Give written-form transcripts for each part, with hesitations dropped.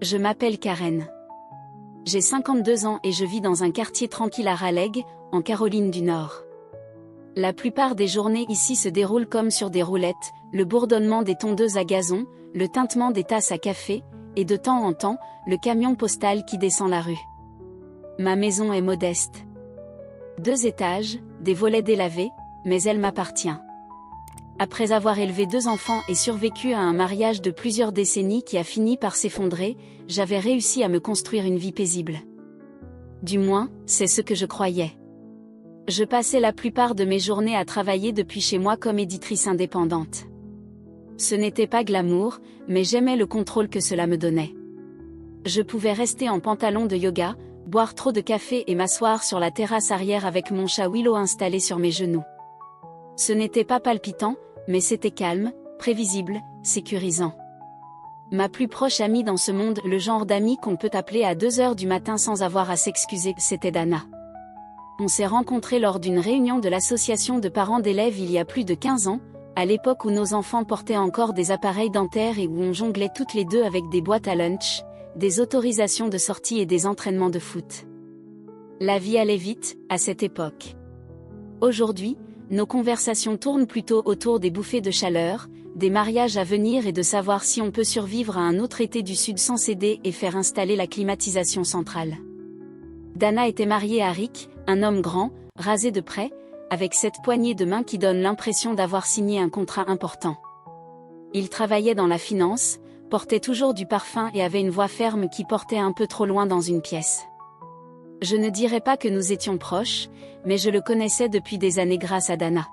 Je m'appelle Karen. J'ai 52 ans et je vis dans un quartier tranquille à Raleigh, en Caroline du Nord. La plupart des journées ici se déroulent comme sur des roulettes, le bourdonnement des tondeuses à gazon, le tintement des tasses à café, et de temps en temps, le camion postal qui descend la rue. Ma maison est modeste. 2 étages, des volets délavés, mais elle m'appartient. Après avoir élevé 2 enfants et survécu à un mariage de plusieurs décennies qui a fini par s'effondrer, j'avais réussi à me construire une vie paisible. Du moins, c'est ce que je croyais. Je passais la plupart de mes journées à travailler depuis chez moi comme éditrice indépendante. Ce n'était pas glamour, mais j'aimais le contrôle que cela me donnait. Je pouvais rester en pantalon de yoga, boire trop de café et m'asseoir sur la terrasse arrière avec mon chat Willow installé sur mes genoux. Ce n'était pas palpitant, mais c'était calme, prévisible, sécurisant. Ma plus proche amie dans ce monde, le genre d'amie qu'on peut appeler à 2 heures du matin sans avoir à s'excuser, c'était Dana. On s'est rencontrés lors d'une réunion de l'association de parents d'élèves il y a plus de 15 ans, à l'époque où nos enfants portaient encore des appareils dentaires et où on jonglait toutes les deux avec des boîtes à lunch, des autorisations de sortie et des entraînements de foot. La vie allait vite, à cette époque. Aujourd'hui, nos conversations tournent plutôt autour des bouffées de chaleur, des mariages à venir et de savoir si on peut survivre à un autre été du Sud sans céder et faire installer la climatisation centrale. Dana était mariée à Rick, un homme grand, rasé de près, avec cette poignée de main qui donne l'impression d'avoir signé un contrat important. Il travaillait dans la finance, portait toujours du parfum et avait une voix ferme qui portait un peu trop loin dans une pièce. Je ne dirais pas que nous étions proches, mais je le connaissais depuis des années grâce à Dana.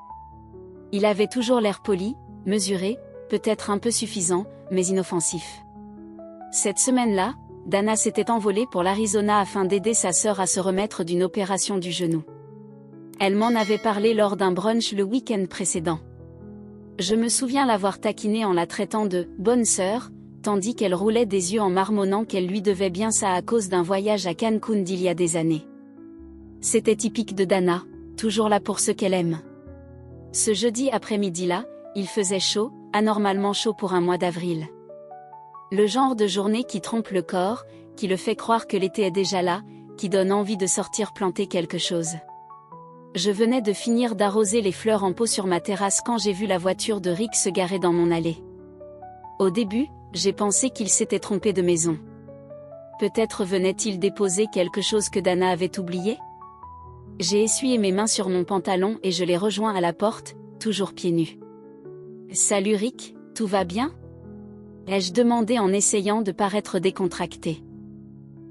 Il avait toujours l'air poli, mesuré, peut-être un peu suffisant, mais inoffensif. Cette semaine-là, Dana s'était envolée pour l'Arizona afin d'aider sa sœur à se remettre d'une opération du genou. Elle m'en avait parlé lors d'un brunch le week-end précédent. Je me souviens l'avoir taquinée en la traitant de « bonne sœur », tandis qu'elle roulait des yeux en marmonnant qu'elle lui devait bien ça à cause d'un voyage à Cancun d'il y a des années. C'était typique de Dana, toujours là pour ce qu'elle aime. Ce jeudi après-midi-là, il faisait chaud, anormalement chaud pour un mois d'avril. Le genre de journée qui trompe le corps, qui le fait croire que l'été est déjà là, qui donne envie de sortir planter quelque chose. Je venais de finir d'arroser les fleurs en pot sur ma terrasse quand j'ai vu la voiture de Rick se garer dans mon allée. Au début, j'ai pensé qu'il s'était trompé de maison. Peut-être venait-il déposer quelque chose que Dana avait oublié ? J'ai essuyé mes mains sur mon pantalon et je l'ai rejoint à la porte, toujours pieds nus. « Salut Rick, tout va bien ?» ai-je demandé en essayant de paraître décontracté.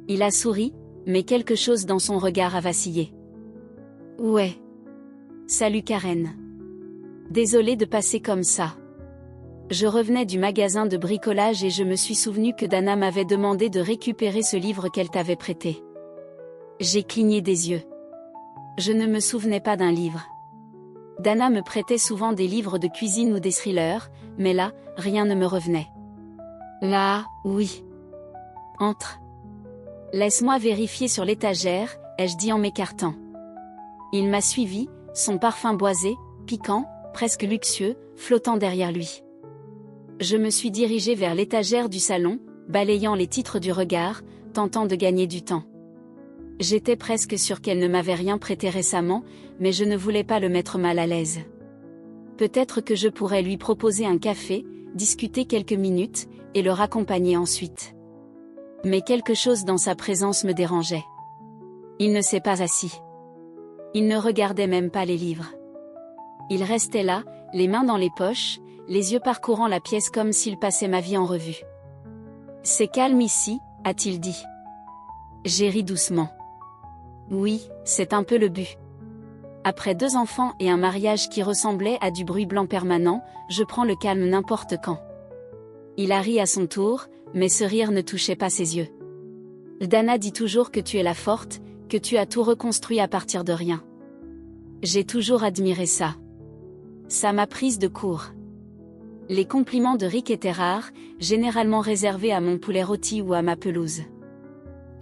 Il a souri, mais quelque chose dans son regard a vacillé. « Ouais. Salut Karen. Désolée de passer comme ça. Je revenais du magasin de bricolage et je me suis souvenu que Dana m'avait demandé de récupérer ce livre qu'elle t'avait prêté. » J'ai cligné des yeux. Je ne me souvenais pas d'un livre. Dana me prêtait souvent des livres de cuisine ou des thrillers, mais là, rien ne me revenait. Là, oui. Entre. Laisse-moi vérifier sur l'étagère, ai-je dit en m'écartant. Il m'a suivi, son parfum boisé, piquant, presque luxueux, flottant derrière lui. Je me suis dirigée vers l'étagère du salon, balayant les titres du regard, tentant de gagner du temps. J'étais presque sûre qu'elle ne m'avait rien prêté récemment, mais je ne voulais pas le mettre mal à l'aise. Peut-être que je pourrais lui proposer un café, discuter quelques minutes, et le raccompagner ensuite. Mais quelque chose dans sa présence me dérangeait. Il ne s'est pas assis. Il ne regardait même pas les livres. Il restait là, les mains dans les poches, les yeux parcourant la pièce comme s'il passait ma vie en revue. « C'est calme ici », a-t-il dit. J'ai ri doucement. Oui, c'est un peu le but. Après 2 enfants et un mariage qui ressemblait à du bruit blanc permanent, je prends le calme n'importe quand. Il a ri à son tour, mais ce rire ne touchait pas ses yeux. Dana dit toujours que tu es la forte, que tu as tout reconstruit à partir de rien. J'ai toujours admiré ça. Ça m'a prise de court. Les compliments de Rick étaient rares, généralement réservés à mon poulet rôti ou à ma pelouse.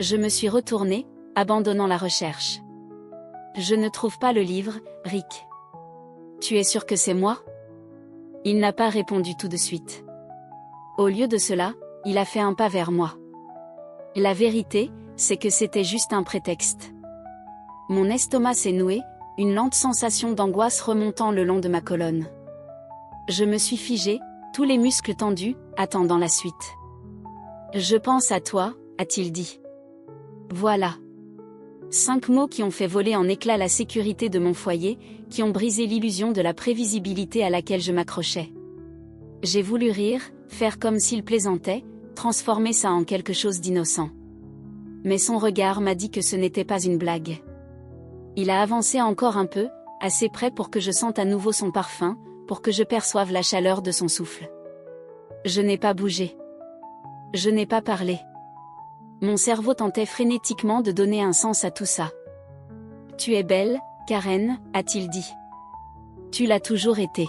Je me suis retournée, abandonnant la recherche. Je ne trouve pas le livre, Rick. Tu es sûr que c'est moi ? Il n'a pas répondu tout de suite. Au lieu de cela, il a fait un pas vers moi. La vérité, c'est que c'était juste un prétexte. Mon estomac s'est noué, une lente sensation d'angoisse remontant le long de ma colonne. Je me suis figée, tous les muscles tendus, attendant la suite. Je pense à toi, a-t-il dit. Voilà. 5 mots qui ont fait voler en éclats la sécurité de mon foyer, qui ont brisé l'illusion de la prévisibilité à laquelle je m'accrochais. J'ai voulu rire, faire comme s'il plaisantait, transformer ça en quelque chose d'innocent. Mais son regard m'a dit que ce n'était pas une blague. Il a avancé encore un peu, assez près pour que je sente à nouveau son parfum, pour que je perçoive la chaleur de son souffle. Je n'ai pas bougé. Je n'ai pas parlé. Mon cerveau tentait frénétiquement de donner un sens à tout ça. Tu es belle, Karen, a-t-il dit. Tu l'as toujours été.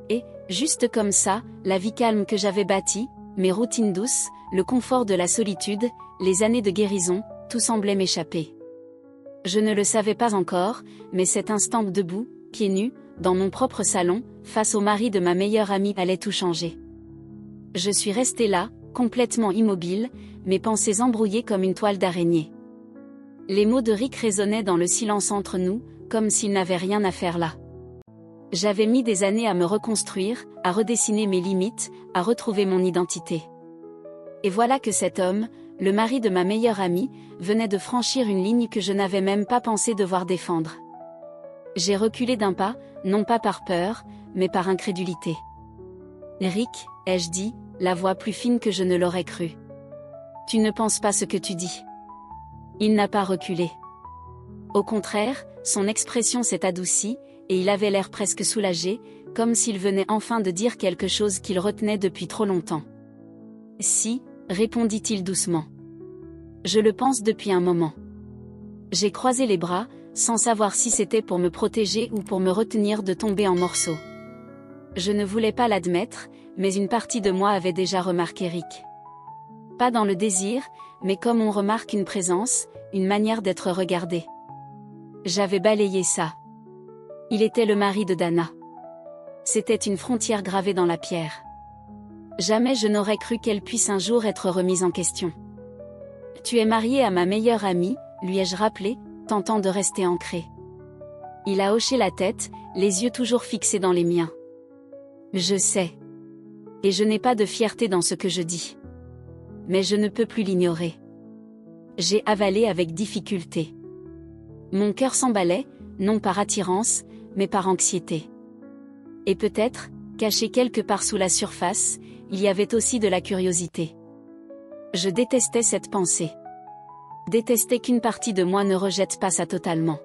Et, juste comme ça, la vie calme que j'avais bâtie, mes routines douces, le confort de la solitude, les années de guérison, tout semblait m'échapper. Je ne le savais pas encore, mais cet instant debout, pieds nus, dans mon propre salon, face au mari de ma meilleure amie allait tout changer. Je suis restée là, complètement immobile, mes pensées embrouillées comme une toile d'araignée. Les mots de Rick résonnaient dans le silence entre nous, comme s'il n'avait rien à faire là. J'avais mis des années à me reconstruire, à redessiner mes limites, à retrouver mon identité. Et voilà que cet homme, le mari de ma meilleure amie, venait de franchir une ligne que je n'avais même pas pensé devoir défendre. J'ai reculé d'un pas, non pas par peur, mais par incrédulité. Rick, ai-je dit, la voix plus fine que je ne l'aurais cru. Tu ne penses pas ce que tu dis. Il n'a pas reculé. Au contraire, son expression s'est adoucie, et il avait l'air presque soulagé, comme s'il venait enfin de dire quelque chose qu'il retenait depuis trop longtemps. Si, répondit-il doucement. Je le pense depuis un moment. J'ai croisé les bras, sans savoir si c'était pour me protéger ou pour me retenir de tomber en morceaux. Je ne voulais pas l'admettre, mais une partie de moi avait déjà remarqué Rick. Pas dans le désir, mais comme on remarque une présence, une manière d'être regardé. J'avais balayé ça. Il était le mari de Dana. C'était une frontière gravée dans la pierre. Jamais je n'aurais cru qu'elle puisse un jour être remise en question. Tu es marié à ma meilleure amie, lui ai-je rappelé, tentant de rester ancré. Il a hoché la tête, les yeux toujours fixés dans les miens. Je sais. Et je n'ai pas de fierté dans ce que je dis. Mais je ne peux plus l'ignorer. J'ai avalé avec difficulté. Mon cœur s'emballait, non par attirance, mais par anxiété. Et peut-être, caché quelque part sous la surface, il y avait aussi de la curiosité. Je détestais cette pensée. Détestais qu'une partie de moi ne rejette pas ça totalement.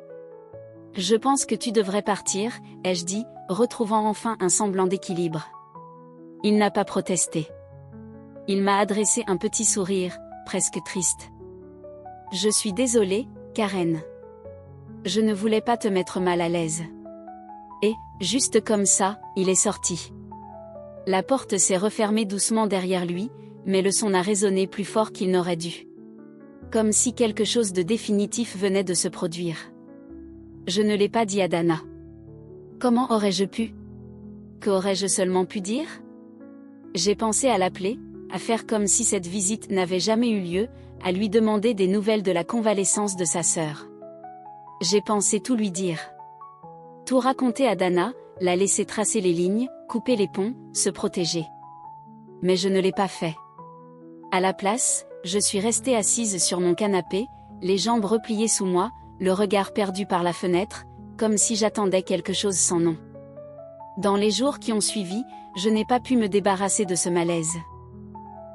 Je pense que tu devrais partir, ai-je dit, retrouvant enfin un semblant d'équilibre. Il n'a pas protesté. Il m'a adressé un petit sourire, presque triste. Je suis désolée, Karen. Je ne voulais pas te mettre mal à l'aise. Et, juste comme ça, il est sorti. La porte s'est refermée doucement derrière lui, mais le son a résonné plus fort qu'il n'aurait dû. Comme si quelque chose de définitif venait de se produire. Je ne l'ai pas dit à Dana. Comment aurais-je pu? Qu'aurais-je seulement pu dire? J'ai pensé à l'appeler, à faire comme si cette visite n'avait jamais eu lieu, à lui demander des nouvelles de la convalescence de sa sœur. J'ai pensé tout lui dire. Tout raconter à Dana, la laisser tracer les lignes, couper les ponts, se protéger. Mais je ne l'ai pas fait. À la place, je suis restée assise sur mon canapé, les jambes repliées sous moi, le regard perdu par la fenêtre, comme si j'attendais quelque chose sans nom. Dans les jours qui ont suivi, je n'ai pas pu me débarrasser de ce malaise.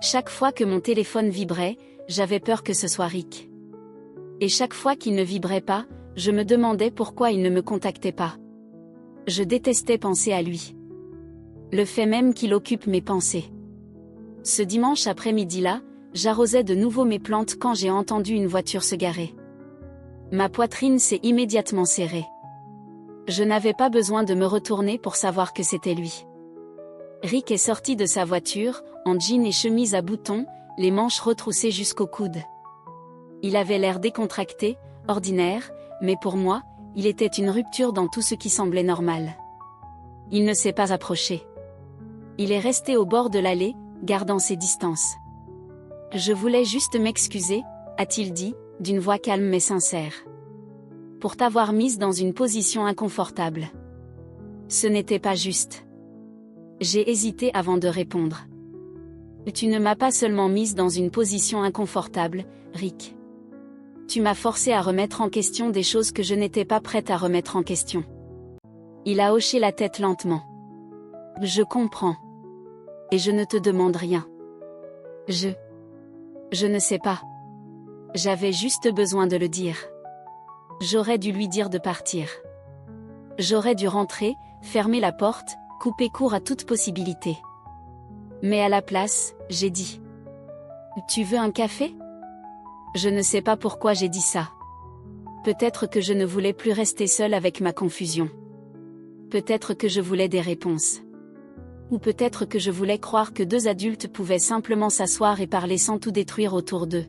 Chaque fois que mon téléphone vibrait, j'avais peur que ce soit Rick. Et chaque fois qu'il ne vibrait pas, je me demandais pourquoi il ne me contactait pas. Je détestais penser à lui. Le fait même qu'il occupe mes pensées. Ce dimanche après-midi-là, j'arrosais de nouveau mes plantes quand j'ai entendu une voiture se garer. Ma poitrine s'est immédiatement serrée. Je n'avais pas besoin de me retourner pour savoir que c'était lui. Rick est sorti de sa voiture, en jean et chemise à boutons, les manches retroussées jusqu'au coude. Il avait l'air décontracté, ordinaire, mais pour moi, il était une rupture dans tout ce qui semblait normal. Il ne s'est pas approché. Il est resté au bord de l'allée, gardant ses distances. Je voulais juste m'excuser, a-t-il dit, d'une voix calme mais sincère. Pour t'avoir mise dans une position inconfortable. Ce n'était pas juste. J'ai hésité avant de répondre. Tu ne m'as pas seulement mise dans une position inconfortable, Rick. Tu m'as forcé à remettre en question des choses que je n'étais pas prête à remettre en question. Il a hoché la tête lentement. Je comprends. Et je ne te demande rien. Je ne sais pas. J'avais juste besoin de le dire. J'aurais dû lui dire de partir. J'aurais dû rentrer, fermer la porte, couper court à toute possibilité. Mais à la place, j'ai dit. Tu veux un café? Je ne sais pas pourquoi j'ai dit ça. Peut-être que je ne voulais plus rester seule avec ma confusion. Peut-être que je voulais des réponses. Ou peut-être que je voulais croire que deux adultes pouvaient simplement s'asseoir et parler sans tout détruire autour d'eux.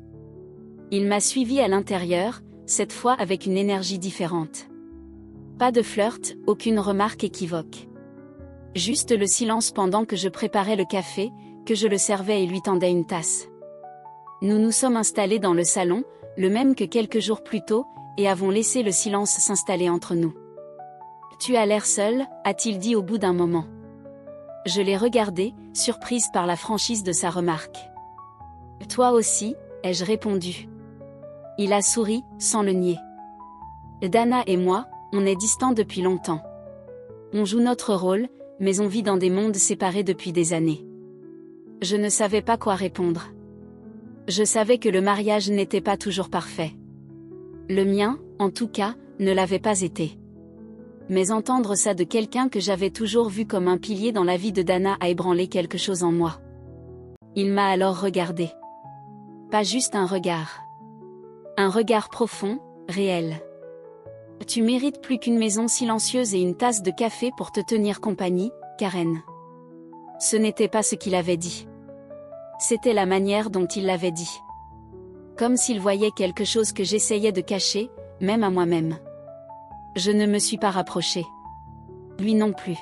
Il m'a suivi à l'intérieur, cette fois avec une énergie différente. Pas de flirt, aucune remarque équivoque. Juste le silence pendant que je préparais le café, que je le servais et lui tendais une tasse. Nous nous sommes installés dans le salon, le même que quelques jours plus tôt, et avons laissé le silence s'installer entre nous. Tu as l'air seule, a-t-il dit au bout d'un moment. Je l'ai regardé, surprise par la franchise de sa remarque. Toi aussi, ai-je répondu. Il a souri, sans le nier. Dana et moi, on est distants depuis longtemps. On joue notre rôle, mais on vit dans des mondes séparés depuis des années. Je ne savais pas quoi répondre. Je savais que le mariage n'était pas toujours parfait. Le mien, en tout cas, ne l'avait pas été. Mais entendre ça de quelqu'un que j'avais toujours vu comme un pilier dans la vie de Dana a ébranlé quelque chose en moi. Il m'a alors regardé. Pas juste un regard. Un regard profond, réel. Tu mérites plus qu'une maison silencieuse et une tasse de café pour te tenir compagnie, Karen. Ce n'était pas ce qu'il avait dit. C'était la manière dont il l'avait dit. Comme s'il voyait quelque chose que j'essayais de cacher, même à moi-même. Je ne me suis pas rapprochée. Lui non plus.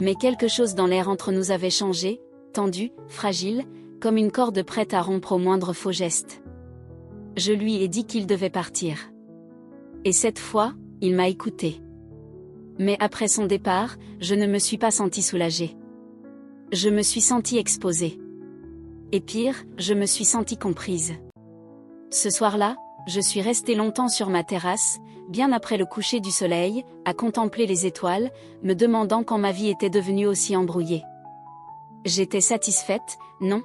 Mais quelque chose dans l'air entre nous avait changé, tendu, fragile, comme une corde prête à rompre au moindre faux geste. Je lui ai dit qu'il devait partir. Et cette fois, il m'a écouté. Mais après son départ, je ne me suis pas sentie soulagée. Je me suis sentie exposée. Et pire, je me suis sentie comprise. Ce soir-là, je suis restée longtemps sur ma terrasse, bien après le coucher du soleil, à contempler les étoiles, me demandant quand ma vie était devenue aussi embrouillée. J'étais satisfaite, non?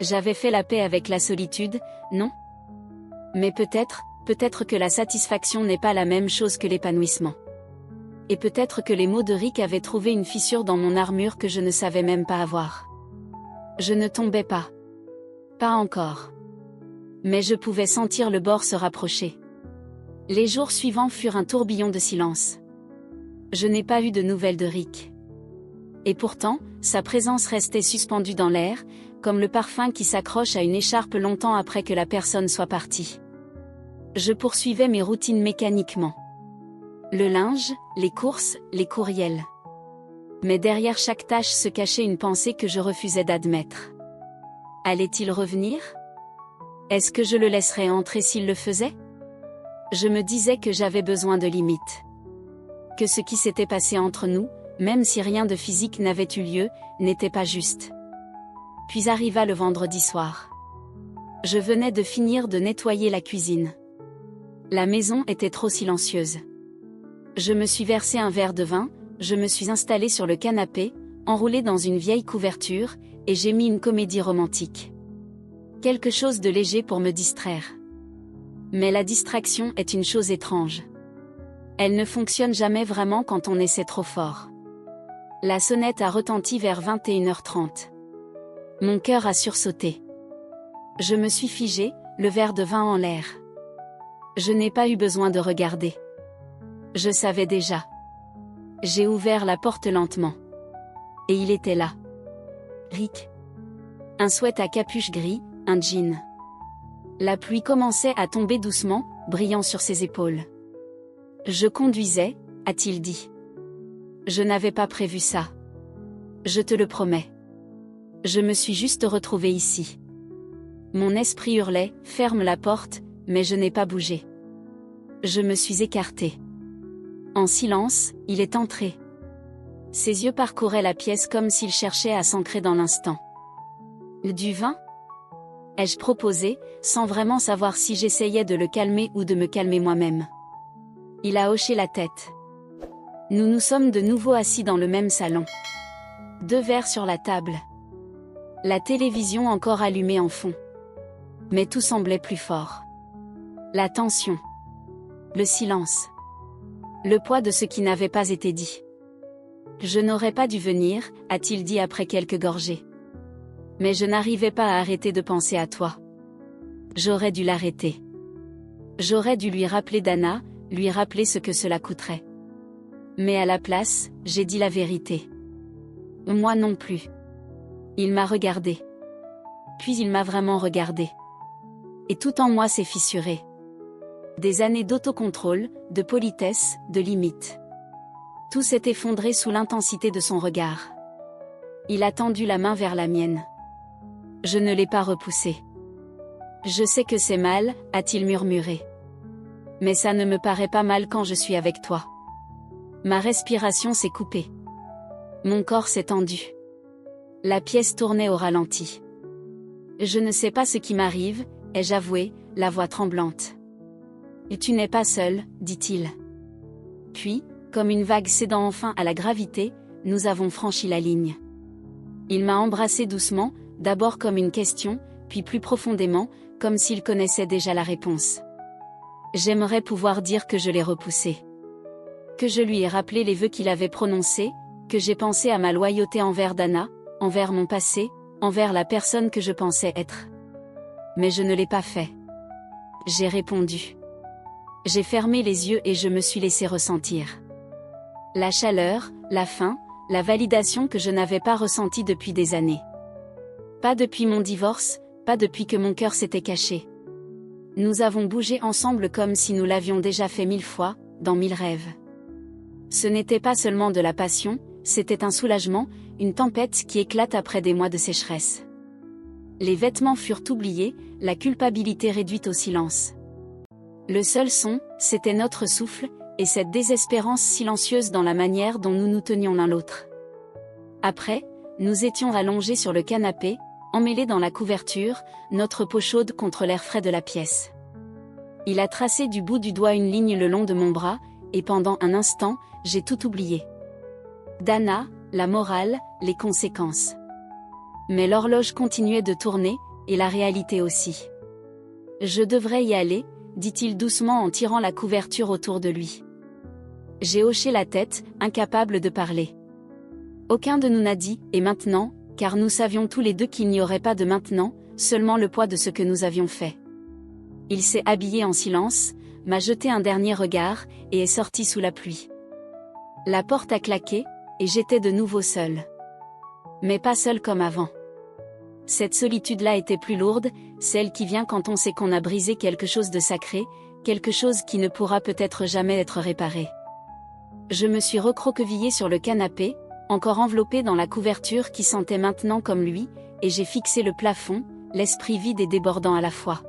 J'avais fait la paix avec la solitude, non? Mais peut-être que la satisfaction n'est pas la même chose que l'épanouissement. Et peut-être que les mots de Rick avaient trouvé une fissure dans mon armure que je ne savais même pas avoir. Je ne tombais pas. Pas encore. Mais je pouvais sentir le bord se rapprocher. Les jours suivants furent un tourbillon de silence. Je n'ai pas eu de nouvelles de Rick. Et pourtant, sa présence restait suspendue dans l'air, comme le parfum qui s'accroche à une écharpe longtemps après que la personne soit partie. Je poursuivais mes routines mécaniquement. Le linge, les courses, les courriels. Mais derrière chaque tâche se cachait une pensée que je refusais d'admettre. Allait-il revenir? Est-ce que je le laisserais entrer s'il le faisait? Je me disais que j'avais besoin de limites. Que ce qui s'était passé entre nous, même si rien de physique n'avait eu lieu, n'était pas juste. Puis arriva le vendredi soir. Je venais de finir de nettoyer la cuisine. La maison était trop silencieuse. Je me suis versé un verre de vin, je me suis installé sur le canapé, enroulé dans une vieille couverture, et j'ai mis une comédie romantique. Quelque chose de léger pour me distraire. Mais la distraction est une chose étrange. Elle ne fonctionne jamais vraiment quand on essaie trop fort. La sonnette a retenti vers 21h30. Mon cœur a sursauté. Je me suis figé, le verre de vin en l'air. Je n'ai pas eu besoin de regarder. Je savais déjà. J'ai ouvert la porte lentement. Et il était là. Rick. Un sweat à capuche gris, un jean. La pluie commençait à tomber doucement, brillant sur ses épaules. Je conduisais, a-t-il dit. Je n'avais pas prévu ça. Je te le promets. Je me suis juste retrouvée ici. Mon esprit hurlait, ferme la porte, mais je n'ai pas bougé. Je me suis écartée. En silence, il est entré. Ses yeux parcouraient la pièce comme s'il cherchait à s'ancrer dans l'instant. Du vin ? Ai-je proposé, sans vraiment savoir si j'essayais de le calmer ou de me calmer moi-même. Il a hoché la tête. Nous nous sommes de nouveau assis dans le même salon. 2 verres sur la table. La télévision encore allumée en fond. Mais tout semblait plus fort. La tension. Le silence. Le poids de ce qui n'avait pas été dit. Je n'aurais pas dû venir, a-t-il dit après quelques gorgées. Mais je n'arrivais pas à arrêter de penser à toi. J'aurais dû l'arrêter. J'aurais dû lui rappeler Dana, lui rappeler ce que cela coûterait. Mais à la place, j'ai dit la vérité. Moi non plus. Il m'a regardé. Puis il m'a vraiment regardé. Et tout en moi s'est fissuré. Des années d'autocontrôle, de politesse, de limites. Tout s'est effondré sous l'intensité de son regard. Il a tendu la main vers la mienne. Je ne l'ai pas repoussé. Je sais que c'est mal, a-t-il murmuré. Mais ça ne me paraît pas mal quand je suis avec toi. Ma respiration s'est coupée. Mon corps s'est tendu. La pièce tournait au ralenti. Je ne sais pas ce qui m'arrive, ai-je avoué, la voix tremblante. Et tu n'es pas seul, dit-il. Puis, comme une vague cédant enfin à la gravité, nous avons franchi la ligne. Il m'a embrassé doucement, d'abord comme une question, puis plus profondément, comme s'il connaissait déjà la réponse. J'aimerais pouvoir dire que je l'ai repoussé. Que je lui ai rappelé les vœux qu'il avait prononcés, que j'ai pensé à ma loyauté envers Dana, envers mon passé, envers la personne que je pensais être. Mais je ne l'ai pas fait. J'ai répondu. J'ai fermé les yeux et je me suis laissé ressentir. La chaleur, la faim, la validation que je n'avais pas ressentie depuis des années. Pas depuis mon divorce, pas depuis que mon cœur s'était caché. Nous avons bougé ensemble comme si nous l'avions déjà fait 1000 fois, dans 1000 rêves. Ce n'était pas seulement de la passion, c'était un soulagement, une tempête qui éclate après des mois de sécheresse. Les vêtements furent oubliés, la culpabilité réduite au silence. Le seul son, c'était notre souffle, et cette désespérance silencieuse dans la manière dont nous nous tenions l'un l'autre. Après, nous étions allongés sur le canapé, emmêlés dans la couverture, notre peau chaude contre l'air frais de la pièce. Il a tracé du bout du doigt une ligne le long de mon bras, et pendant un instant, j'ai tout oublié. Dana, la morale, les conséquences. Mais l'horloge continuait de tourner, et la réalité aussi. Je devrais y aller, dit-il doucement en tirant la couverture autour de lui. J'ai hoché la tête, incapable de parler. Aucun de nous n'a dit « et maintenant », car nous savions tous les deux qu'il n'y aurait pas de maintenant, seulement le poids de ce que nous avions fait. Il s'est habillé en silence, m'a jeté un dernier regard, et est sorti sous la pluie. La porte a claqué, et j'étais de nouveau seule. Mais pas seule comme avant. Cette solitude-là était plus lourde, celle qui vient quand on sait qu'on a brisé quelque chose de sacré, quelque chose qui ne pourra peut-être jamais être réparé. Je me suis recroquevillée sur le canapé, encore enveloppée dans la couverture qui sentait maintenant comme lui, et j'ai fixé le plafond, l'esprit vide et débordant à la fois.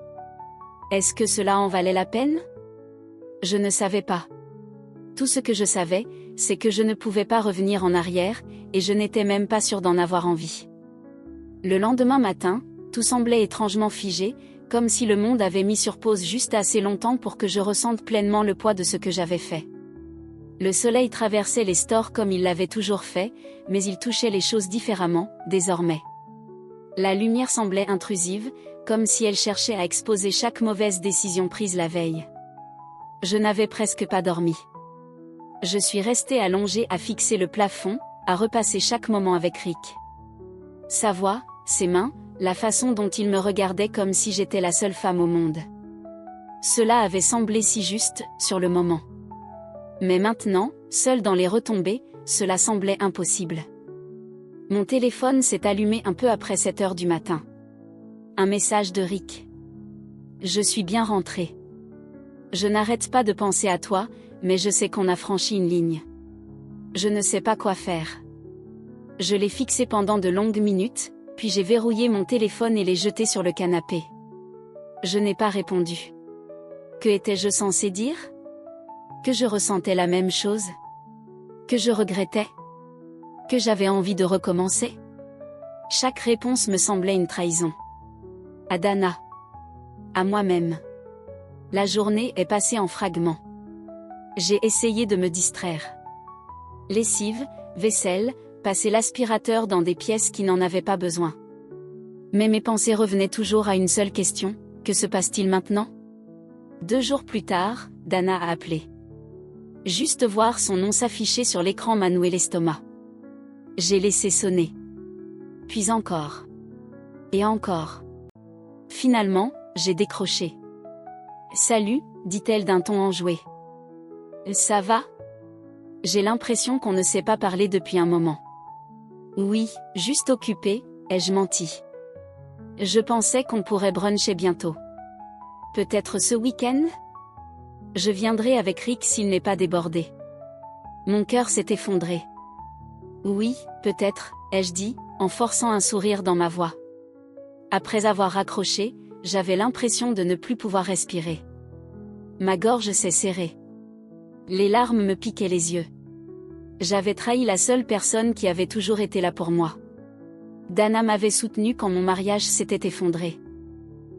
Est-ce que cela en valait la peine ? Je ne savais pas. Tout ce que je savais, c'est que je ne pouvais pas revenir en arrière, et je n'étais même pas sûre d'en avoir envie. Le lendemain matin, tout semblait étrangement figé, comme si le monde avait mis sur pause juste assez longtemps pour que je ressente pleinement le poids de ce que j'avais fait. Le soleil traversait les stores comme il l'avait toujours fait, mais il touchait les choses différemment, désormais. La lumière semblait intrusive, comme si elle cherchait à exposer chaque mauvaise décision prise la veille. Je n'avais presque pas dormi. Je suis restée allongée à fixer le plafond, à repasser chaque moment avec Rick. Sa voix, ses mains, la façon dont il me regardait comme si j'étais la seule femme au monde. Cela avait semblé si juste, sur le moment. Mais maintenant, seule dans les retombées, cela semblait impossible. Mon téléphone s'est allumé un peu après 7 heures du matin. Un message de Rick. Je suis bien rentrée. Je n'arrête pas de penser à toi, mais je sais qu'on a franchi une ligne. Je ne sais pas quoi faire. Je l'ai fixé pendant de longues minutes, puis j'ai verrouillé mon téléphone et l'ai jeté sur le canapé. Je n'ai pas répondu. Que étais-je censé dire? Que je ressentais la même chose? Que je regrettais? Que j'avais envie de recommencer? Chaque réponse me semblait une trahison. À Dana. À moi-même. La journée est passée en fragments. J'ai essayé de me distraire. Lessive, vaisselle, passer l'aspirateur dans des pièces qui n'en avaient pas besoin. Mais mes pensées revenaient toujours à une seule question: que se passe-t-il maintenant? 2 jours plus tard, Dana a appelé. Juste voir son nom s'afficher sur l'écran m'a noué l'estomac. J'ai laissé sonner. Puis encore. Et encore. Finalement, j'ai décroché. Salut, dit-elle d'un ton enjoué. Ça va? J'ai l'impression qu'on ne s'est pas parlé depuis un moment. Oui, juste occupée, ai-je menti. Je pensais qu'on pourrait bruncher bientôt. Peut-être ce week-end? Je viendrai avec Rick s'il n'est pas débordé. Mon cœur s'est effondré. Oui, peut-être, ai-je dit, en forçant un sourire dans ma voix. Après avoir raccroché, j'avais l'impression de ne plus pouvoir respirer. Ma gorge s'est serrée. Les larmes me piquaient les yeux. J'avais trahi la seule personne qui avait toujours été là pour moi. Dana m'avait soutenue quand mon mariage s'était effondré.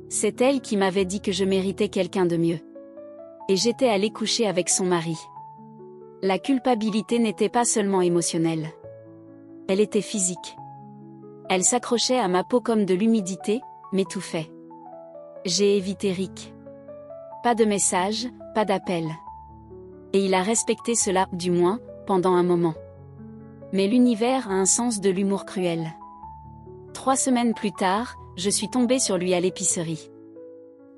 C'est elle qui m'avait dit que je méritais quelqu'un de mieux. Et j'étais allée coucher avec son mari. La culpabilité n'était pas seulement émotionnelle. Elle était physique. Elle s'accrochait à ma peau comme de l'humidité, m'étouffait. J'ai évité Rick. Pas de message, pas d'appel. Et il a respecté cela, du moins, pendant un moment. Mais l'univers a un sens de l'humour cruel. 3 semaines plus tard, je suis tombée sur lui à l'épicerie.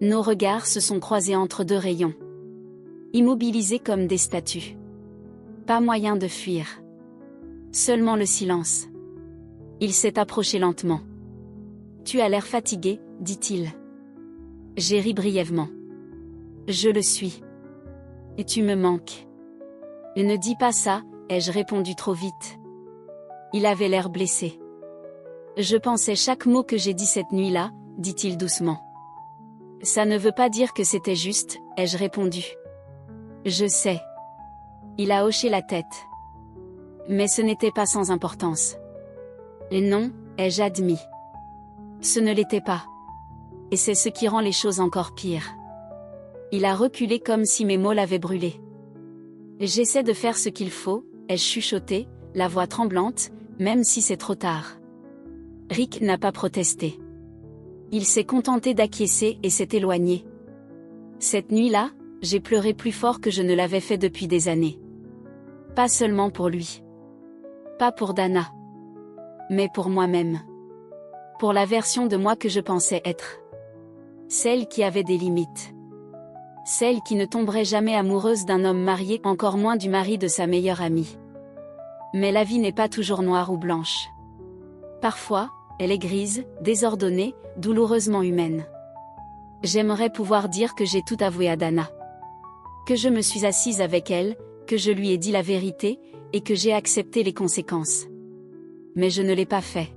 Nos regards se sont croisés entre 2 rayons. Immobilisés comme des statues. Pas moyen de fuir. Seulement le silence. Il s'est approché lentement. Tu as l'air fatigué, dit-il. J'ai ri brièvement. Je le suis. Et tu me manques. Et ne dis pas ça, ai-je répondu trop vite. Il avait l'air blessé. Je pensais chaque mot que j'ai dit cette nuit-là, dit-il doucement. Ça ne veut pas dire que c'était juste, ai-je répondu. Je sais. Il a hoché la tête. Mais ce n'était pas sans importance. Et non, ai-je admis. Ce ne l'était pas. Et c'est ce qui rend les choses encore pires. Il a reculé comme si mes mots l'avaient brûlé. J'essaie de faire ce qu'il faut, ai-je chuchoté, la voix tremblante, même si c'est trop tard. Rick n'a pas protesté. Il s'est contenté d'acquiescer et s'est éloigné. Cette nuit-là, j'ai pleuré plus fort que je ne l'avais fait depuis des années. Pas seulement pour lui. Pas pour Dana. Mais pour moi-même. Pour la version de moi que je pensais être. Celle qui avait des limites. Celle qui ne tomberait jamais amoureuse d'un homme marié, encore moins du mari de sa meilleure amie. Mais la vie n'est pas toujours noire ou blanche. Parfois, elle est grise, désordonnée, douloureusement humaine. J'aimerais pouvoir dire que j'ai tout avoué à Dana. Que je me suis assise avec elle, que je lui ai dit la vérité, et que j'ai accepté les conséquences. Mais je ne l'ai pas fait.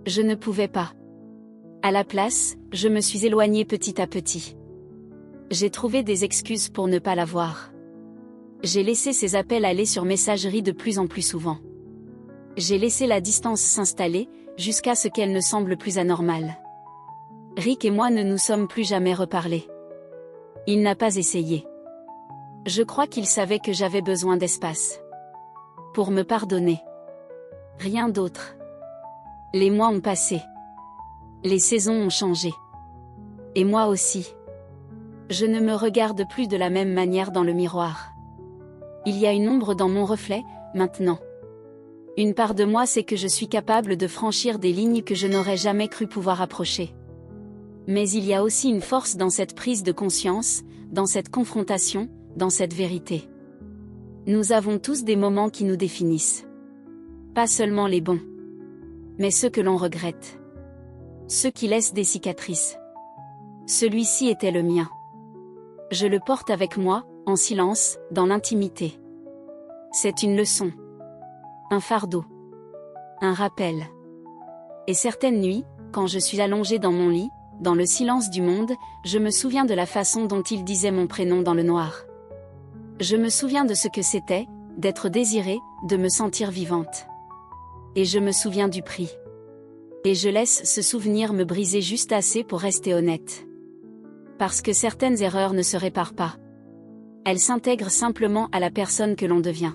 Je ne pouvais pas. À la place, je me suis éloignée petit à petit. J'ai trouvé des excuses pour ne pas la voir. J'ai laissé ses appels aller sur messagerie de plus en plus souvent. J'ai laissé la distance s'installer, jusqu'à ce qu'elle ne semble plus anormale. Rick et moi ne nous sommes plus jamais reparlés. Il n'a pas essayé. Je crois qu'il savait que j'avais besoin d'espace. Pour me pardonner. Rien d'autre. Les mois ont passé. Les saisons ont changé. Et moi aussi. Je ne me regarde plus de la même manière dans le miroir. Il y a une ombre dans mon reflet, maintenant. Une part de moi sait que je suis capable de franchir des lignes que je n'aurais jamais cru pouvoir approcher. Mais il y a aussi une force dans cette prise de conscience, dans cette confrontation, dans cette vérité. Nous avons tous des moments qui nous définissent. Pas seulement les bons. Mais ceux que l'on regrette. Ceux qui laissent des cicatrices. Celui-ci était le mien. Je le porte avec moi, en silence, dans l'intimité. C'est une leçon. Un fardeau. Un rappel. Et certaines nuits, quand je suis allongée dans mon lit, dans le silence du monde, je me souviens de la façon dont il disait mon prénom dans le noir. Je me souviens de ce que c'était, d'être désirée, de me sentir vivante. Et je me souviens du prix. Et je laisse ce souvenir me briser juste assez pour rester honnête. Parce que certaines erreurs ne se réparent pas. Elles s'intègrent simplement à la personne que l'on devient.